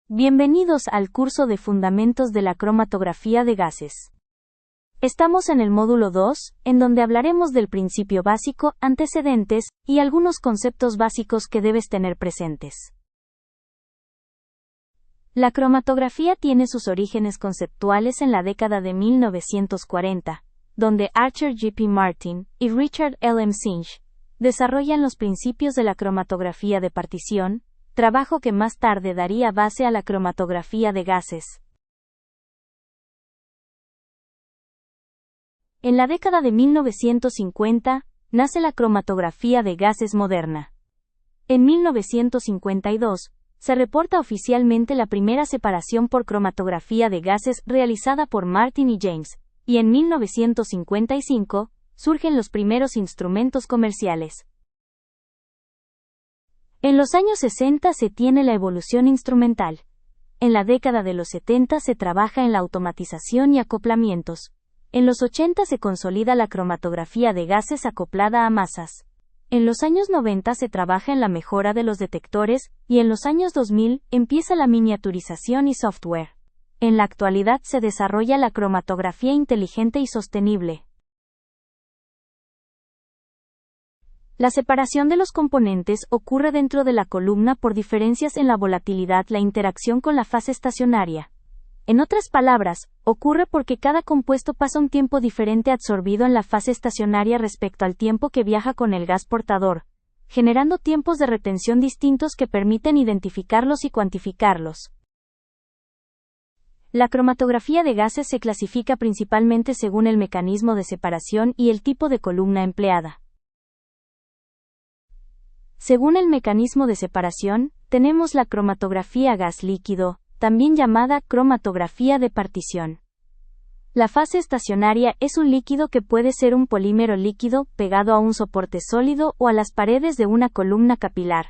Bienvenidos al curso de Fundamentos de la Cromatografía de Gases. Estamos en el módulo 2, en donde hablaremos del principio básico, antecedentes, y algunos conceptos básicos que debes tener presentes. La cromatografía tiene sus orígenes conceptuales en la década de 1940, donde Archer G. P. Martin y Richard L. M. Sinch desarrollan los principios de la cromatografía de partición, trabajo que más tarde daría base a la cromatografía de gases. En la década de 1950, nace la cromatografía de gases moderna. En 1952, se reporta oficialmente la primera separación por cromatografía de gases realizada por Martin y James, y en 1955, surgen los primeros instrumentos comerciales. En los años 60 se tiene la evolución instrumental. En la década de los 70 se trabaja en la automatización y acoplamientos. En los 80 se consolida la cromatografía de gases acoplada a masas. En los años 90 se trabaja en la mejora de los detectores, y en los años 2000 empieza la miniaturización y software. En la actualidad se desarrolla la cromatografía inteligente y sostenible. La separación de los componentes ocurre dentro de la columna por diferencias en la volatilidad, la interacción con la fase estacionaria. En otras palabras, ocurre porque cada compuesto pasa un tiempo diferente absorbido en la fase estacionaria respecto al tiempo que viaja con el gas portador, generando tiempos de retención distintos que permiten identificarlos y cuantificarlos. La cromatografía de gases se clasifica principalmente según el mecanismo de separación y el tipo de columna empleada. Según el mecanismo de separación, tenemos la cromatografía gas-líquido, también llamada cromatografía de partición. La fase estacionaria es un líquido que puede ser un polímero líquido pegado a un soporte sólido o a las paredes de una columna capilar.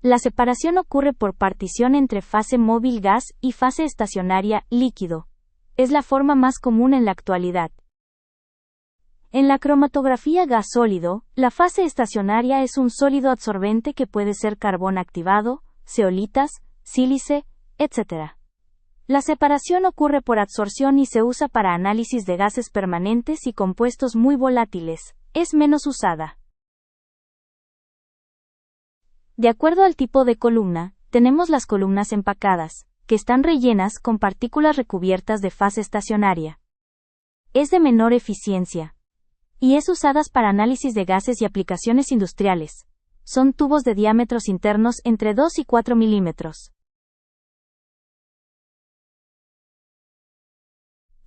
La separación ocurre por partición entre fase móvil gas y fase estacionaria líquido. Es la forma más común en la actualidad. En la cromatografía gas sólido, la fase estacionaria es un sólido absorbente que puede ser carbón activado, zeolitas, sílice, etc. La separación ocurre por absorción y se usa para análisis de gases permanentes y compuestos muy volátiles. Es menos usada. De acuerdo al tipo de columna, tenemos las columnas empacadas, que están rellenas con partículas recubiertas de fase estacionaria. Es de menor eficiencia y es usadas para análisis de gases y aplicaciones industriales. Son tubos de diámetros internos entre 2 y 4 milímetros.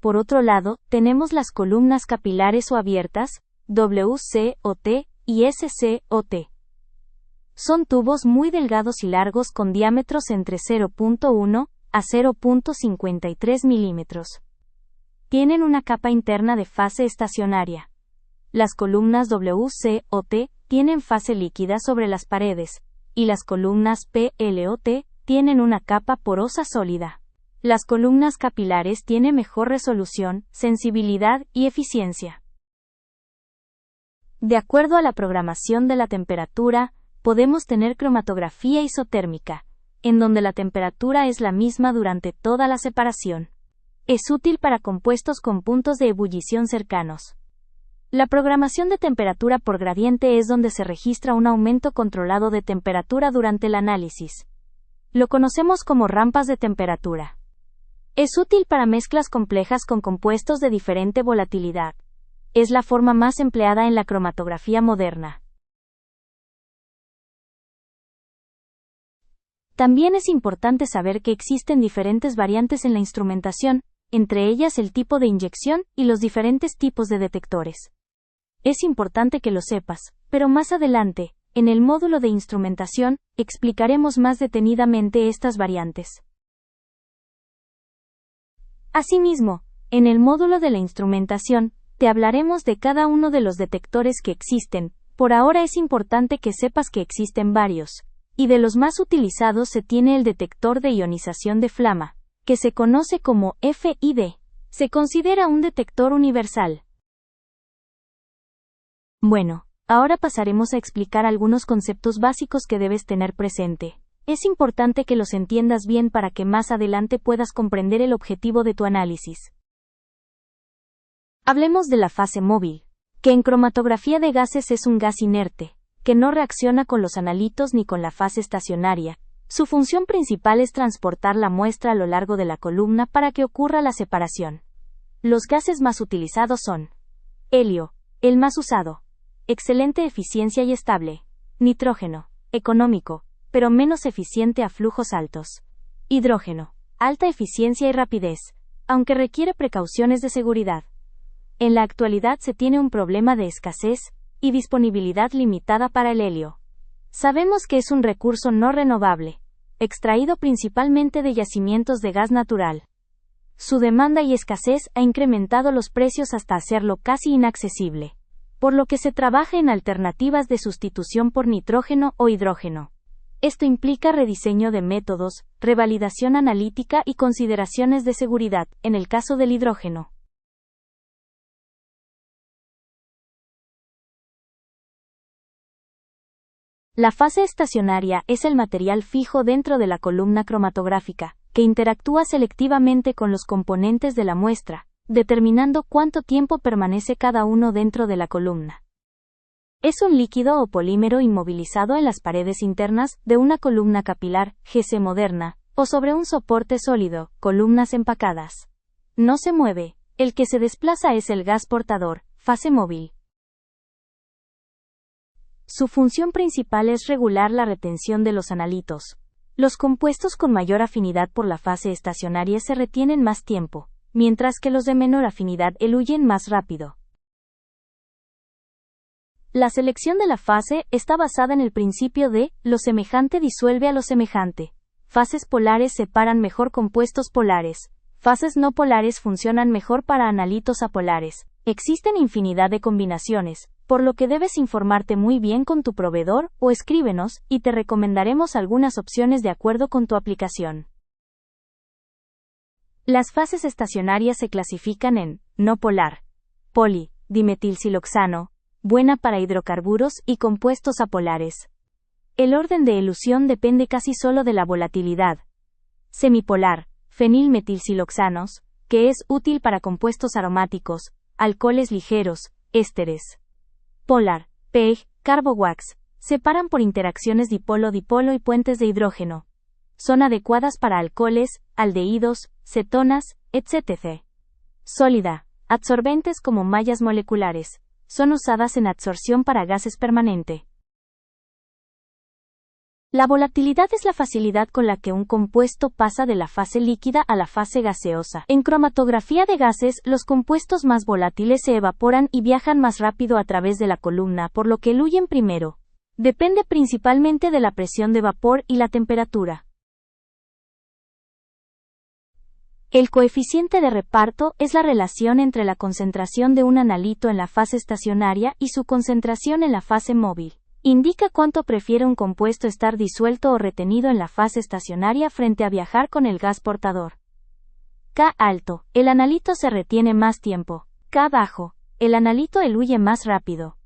Por otro lado, tenemos las columnas capilares o abiertas, WCOT y SCOT. Son tubos muy delgados y largos con diámetros entre 0.1 a 0.53 milímetros. Tienen una capa interna de fase estacionaria. Las columnas WCOT tienen fase líquida sobre las paredes, y las columnas PLOT tienen una capa porosa sólida. Las columnas capilares tienen mejor resolución, sensibilidad y eficiencia. De acuerdo a la programación de la temperatura, podemos tener cromatografía isotérmica, en donde la temperatura es la misma durante toda la separación. Es útil para compuestos con puntos de ebullición cercanos. La programación de temperatura por gradiente es donde se registra un aumento controlado de temperatura durante el análisis. Lo conocemos como rampas de temperatura. Es útil para mezclas complejas con compuestos de diferente volatilidad. Es la forma más empleada en la cromatografía moderna. También es importante saber que existen diferentes variantes en la instrumentación, entre ellas el tipo de inyección y los diferentes tipos de detectores. Es importante que lo sepas, pero más adelante, en el módulo de instrumentación, explicaremos más detenidamente estas variantes. Asimismo, en el módulo de la instrumentación, te hablaremos de cada uno de los detectores que existen. Por ahora es importante que sepas que existen varios, y de los más utilizados se tiene el detector de ionización de flama, que se conoce como FID. Se considera un detector universal. Bueno, ahora pasaremos a explicar algunos conceptos básicos que debes tener presente. Es importante que los entiendas bien para que más adelante puedas comprender el objetivo de tu análisis. Hablemos de la fase móvil, que en cromatografía de gases es un gas inerte, que no reacciona con los analitos ni con la fase estacionaria. Su función principal es transportar la muestra a lo largo de la columna para que ocurra la separación. Los gases más utilizados son: helio, el más usado, excelente eficiencia y estable; nitrógeno, económico, pero menos eficiente a flujos altos; hidrógeno, alta eficiencia y rapidez, aunque requiere precauciones de seguridad. En la actualidad se tiene un problema de escasez y disponibilidad limitada para el helio. Sabemos que es un recurso no renovable, extraído principalmente de yacimientos de gas natural. Su demanda y escasez ha incrementado los precios hasta hacerlo casi inaccesible, por lo que se trabaja en alternativas de sustitución por nitrógeno o hidrógeno. Esto implica rediseño de métodos, revalidación analítica y consideraciones de seguridad, en el caso del hidrógeno. La fase estacionaria es el material fijo dentro de la columna cromatográfica, que interactúa selectivamente con los componentes de la muestra, determinando cuánto tiempo permanece cada uno dentro de la columna. Es un líquido o polímero inmovilizado en las paredes internas de una columna capilar, GC moderna, o sobre un soporte sólido, columnas empacadas. No se mueve, el que se desplaza es el gas portador, fase móvil. Su función principal es regular la retención de los analitos. Los compuestos con mayor afinidad por la fase estacionaria se retienen más tiempo, mientras que los de menor afinidad eluyen más rápido. La selección de la fase está basada en el principio de lo semejante disuelve a lo semejante. Fases polares separan mejor compuestos polares. Fases no polares funcionan mejor para analitos apolares. Existen infinidad de combinaciones, por lo que debes informarte muy bien con tu proveedor o escríbenos y te recomendaremos algunas opciones de acuerdo con tu aplicación. Las fases estacionarias se clasifican en no polar, poli, dimetilsiloxano, buena para hidrocarburos y compuestos apolares. El orden de elusión depende casi solo de la volatilidad. Semipolar, fenilmetilsiloxanos, que es útil para compuestos aromáticos, alcoholes ligeros, ésteres. Polar, PEG, Carbowax, separan por interacciones dipolo-dipolo y puentes de hidrógeno. Son adecuadas para alcoholes, aldehídos, cetonas, etc. Sólida, absorbentes como mallas moleculares. Son usadas en adsorción para gases permanente. La volatilidad es la facilidad con la que un compuesto pasa de la fase líquida a la fase gaseosa. En cromatografía de gases, los compuestos más volátiles se evaporan y viajan más rápido a través de la columna, por lo que eluyen primero. Depende principalmente de la presión de vapor y la temperatura. El coeficiente de reparto es la relación entre la concentración de un analito en la fase estacionaria y su concentración en la fase móvil. Indica cuánto prefiere un compuesto estar disuelto o retenido en la fase estacionaria frente a viajar con el gas portador. K alto, el analito se retiene más tiempo. K bajo, el analito eluye más rápido.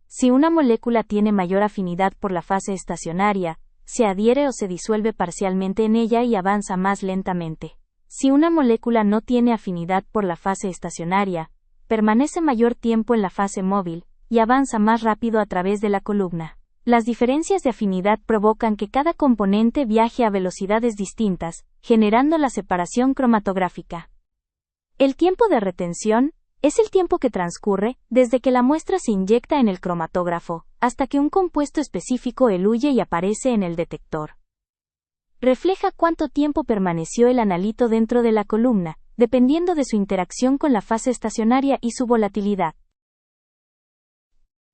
Si una molécula tiene mayor afinidad por la fase estacionaria, se adhiere o se disuelve parcialmente en ella y avanza más lentamente. Si una molécula no tiene afinidad por la fase estacionaria, permanece mayor tiempo en la fase móvil, y avanza más rápido a través de la columna. Las diferencias de afinidad provocan que cada componente viaje a velocidades distintas, generando la separación cromatográfica. El tiempo de retención es el tiempo que transcurre desde que la muestra se inyecta en el cromatógrafo, hasta que un compuesto específico eluye y aparece en el detector. Refleja cuánto tiempo permaneció el analito dentro de la columna, dependiendo de su interacción con la fase estacionaria y su volatilidad.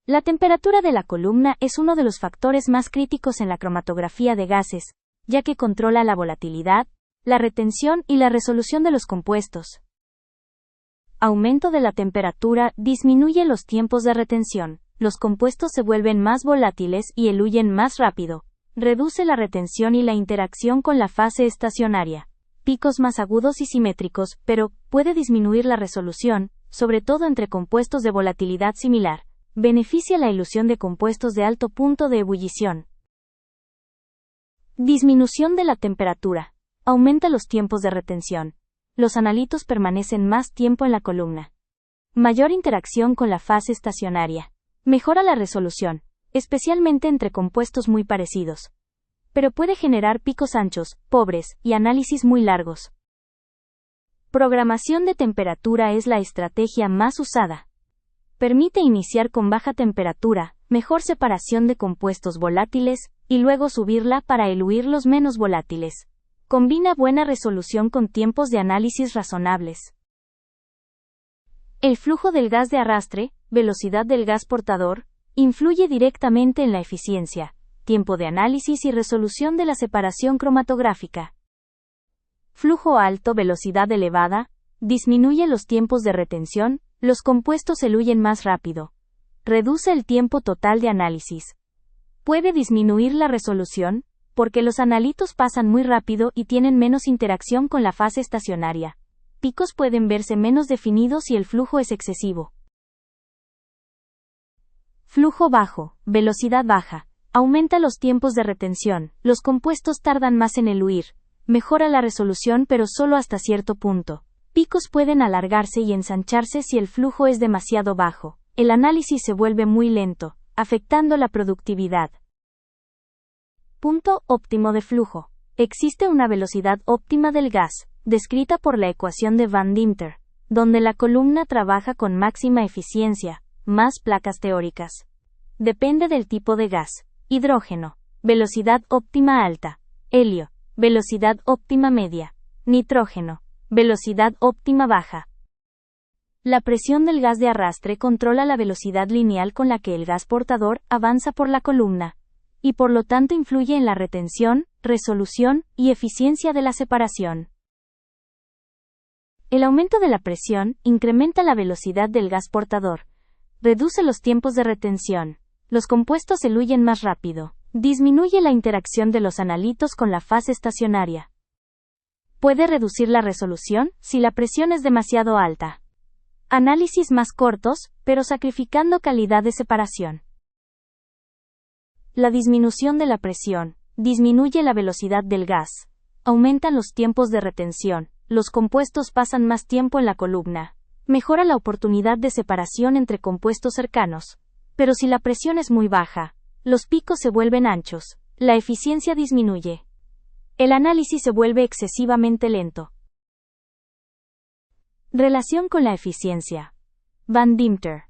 La temperatura de la columna es uno de los factores más críticos en la cromatografía de gases, ya que controla la volatilidad, la retención y la resolución de los compuestos. Aumento de la temperatura disminuye los tiempos de retención, los compuestos se vuelven más volátiles y eluyen más rápido, reduce la retención y la interacción con la fase estacionaria. Picos más agudos y simétricos, pero puede disminuir la resolución, sobre todo entre compuestos de volatilidad similar. Beneficia la ilusión de compuestos de alto punto de ebullición. Disminución de la temperatura. Aumenta los tiempos de retención. Los analitos permanecen más tiempo en la columna. Mayor interacción con la fase estacionaria. Mejora la resolución, especialmente entre compuestos muy parecidos. Pero puede generar picos anchos, pobres, y análisis muy largos. Programación de temperatura es la estrategia más usada. Permite iniciar con baja temperatura, mejor separación de compuestos volátiles, y luego subirla para eluir los menos volátiles. Combina buena resolución con tiempos de análisis razonables. El flujo del gas de arrastre, velocidad del gas portador, influye directamente en la eficiencia, tiempo de análisis y resolución de la separación cromatográfica. Flujo alto, velocidad elevada, disminuye los tiempos de retención, los compuestos eluyen más rápido. Reduce el tiempo total de análisis. Puede disminuir la resolución, porque los analitos pasan muy rápido y tienen menos interacción con la fase estacionaria. Picos pueden verse menos definidos si el flujo es excesivo. Flujo bajo, velocidad baja. Aumenta los tiempos de retención, los compuestos tardan más en eluir. Mejora la resolución pero solo hasta cierto punto. Picos pueden alargarse y ensancharse si el flujo es demasiado bajo. El análisis se vuelve muy lento, afectando la productividad. Punto óptimo de flujo. Existe una velocidad óptima del gas, descrita por la ecuación de Van Dimter, donde la columna trabaja con máxima eficiencia, más placas teóricas. Depende del tipo de gas. Hidrógeno, velocidad óptima alta. Helio, velocidad óptima media. Nitrógeno, velocidad óptima baja. La presión del gas de arrastre controla la velocidad lineal con la que el gas portador avanza por la columna, y por lo tanto influye en la retención, resolución y eficiencia de la separación. El aumento de la presión incrementa la velocidad del gas portador, reduce los tiempos de retención, los compuestos eluyen más rápido, disminuye la interacción de los analitos con la fase estacionaria. Puede reducir la resolución si la presión es demasiado alta. Análisis más cortos, pero sacrificando calidad de separación. La disminución de la presión disminuye la velocidad del gas, aumentan los tiempos de retención, los compuestos pasan más tiempo en la columna, mejora la oportunidad de separación entre compuestos cercanos. Pero si la presión es muy baja, los picos se vuelven anchos, la eficiencia disminuye. El análisis se vuelve excesivamente lento. Relación con la eficiencia. Van Dimter.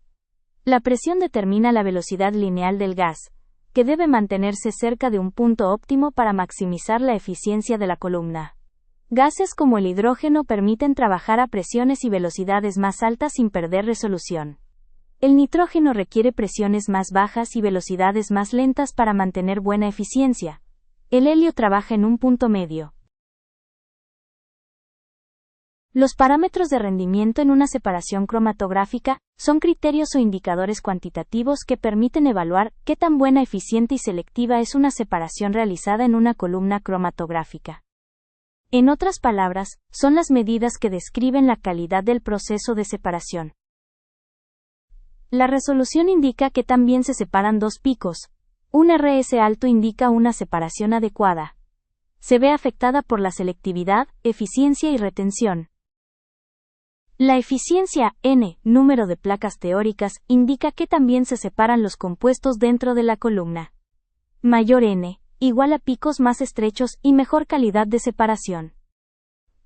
La presión determina la velocidad lineal del gas, que debe mantenerse cerca de un punto óptimo para maximizar la eficiencia de la columna. Gases como el hidrógeno permiten trabajar a presiones y velocidades más altas sin perder resolución. El nitrógeno requiere presiones más bajas y velocidades más lentas para mantener buena eficiencia. El helio trabaja en un punto medio. Los parámetros de rendimiento en una separación cromatográfica son criterios o indicadores cuantitativos que permiten evaluar qué tan buena, eficiente y selectiva es una separación realizada en una columna cromatográfica. En otras palabras, son las medidas que describen la calidad del proceso de separación. La resolución indica que tan bien se separan dos picos. Un RS alto indica una separación adecuada. Se ve afectada por la selectividad, eficiencia y retención. La eficiencia, N, número de placas teóricas, indica que también se separan los compuestos dentro de la columna. Mayor N, igual a picos más estrechos y mejor calidad de separación.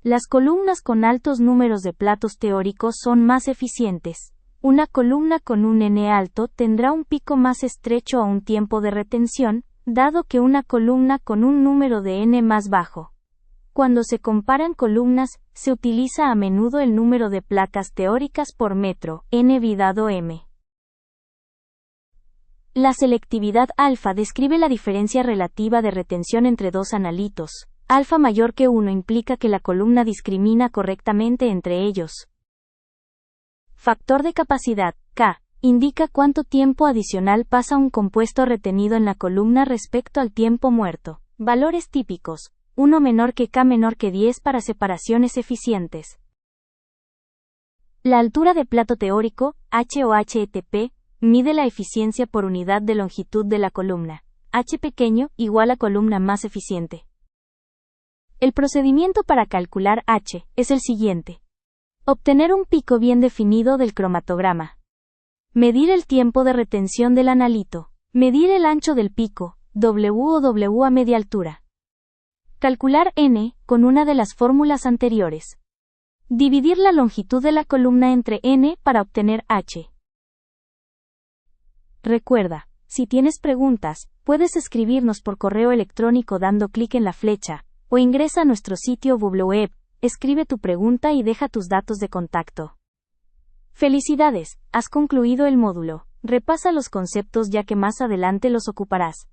Las columnas con altos números de platos teóricos son más eficientes. Una columna con un N alto tendrá un pico más estrecho a un tiempo de retención, dado que una columna con un número de N más bajo. Cuando se comparan columnas, se utiliza a menudo el número de placas teóricas por metro, N dado M. La selectividad alfa describe la diferencia relativa de retención entre dos analitos. Alfa mayor que 1 implica que la columna discrimina correctamente entre ellos. Factor de capacidad, K, indica cuánto tiempo adicional pasa un compuesto retenido en la columna respecto al tiempo muerto. Valores típicos, 1 menor que K menor que 10 para separaciones eficientes. La altura de plato teórico, H o HTP, mide la eficiencia por unidad de longitud de la columna. h pequeño, igual a columna más eficiente. El procedimiento para calcular h es el siguiente. Obtener un pico bien definido del cromatograma. Medir el tiempo de retención del analito. Medir el ancho del pico, W o W a media altura. Calcular n, con una de las fórmulas anteriores. Dividir la longitud de la columna entre n para obtener h. Recuerda, si tienes preguntas, puedes escribirnos por correo electrónico dando clic en la flecha, o ingresa a nuestro sitio www, escribe tu pregunta y deja tus datos de contacto. ¡Felicidades! Has concluido el módulo. Repasa los conceptos ya que más adelante los ocuparás.